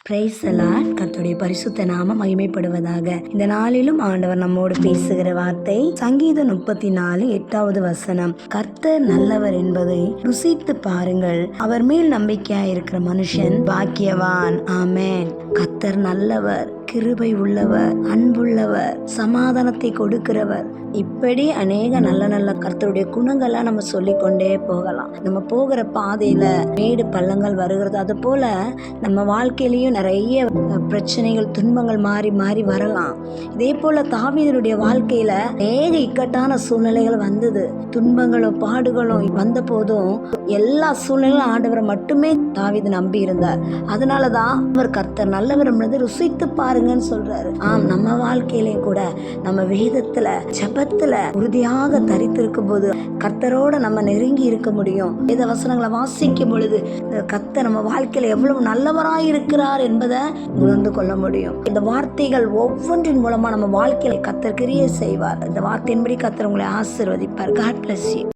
Praise the Lord. கர்த்தருடைய பரிசுத்த நாமம் மகிமைப்படுவதாக. இந்த நாளிலும் ஆண்டவர் நம்மோடு பேசுகிற வார்த்தை சங்கீதம் 34:8 வசனம். கர்த்தர் நல்லவர் என்பதை ருசித்து பாருங்கள், அவர் மேல் நம்பிக்கையா இருக்கிற மனுஷன் பாக்கியவான். ஆமென். கர்த்தர் நல்லவர், கிருபை உள்ளவர், அன்புள்ளவர், சமாதானத்தை கொடுக்கிறவர். இப்படி அநேக நல்ல நல்ல கர்த்தருடைய குணங்கள்லாம் நம்ம சொல்லிக்கொண்டே போகலாம். நம்ம போகிற பாதையில மேடு பள்ளங்கள் வருகிறது. அது போல நம்ம வாழ்க்கையிலையும் நிறைய பிரச்சனைகள், துன்பங்கள் மாறி மாறி வரலாம். இதே போல தாவீதுடைய வாழ்க்கையில அநேக இக்கட்டான சூழ்நிலைகள் வந்தது. துன்பங்களும் பாடுகளும் வந்த போதும் எல்லா சூழ்நிலையும் ஆண்டவரை மட்டுமே தாவீது நம்பி இருந்தார். அதனாலதான் அவர் கர்த்தர் நல்லவர் என்பதை ருசித்து பாருங்கன்னு சொல்றாரு. நம்ம வாழ்க்கையிலையும் கூட நம்ம வேதத்துல ஜெபத்துல உறுதியாக தரித்திருக்கும் போது கர்த்தரோட நம்ம நெருங்கி இருக்க முடியும். வேத வசனங்களை வாசிக்கும் பொழுது கர்த்தர் நம்ம வாழ்க்கையில எவ்வளவு நல்லவராய் இருக்கிறார் என்பதை உணர்ந்து கொள்ள முடியும். இந்த வார்த்தைகள் ஒவ்வொன்றின் மூலமா நம்ம வாழ்க்கையில கர்த்தர் கிரியை செய்வார். இந்த வார்த்தையின்படி கர்த்தர் உங்களை ஆசீர்வதிப்பார். God bless you.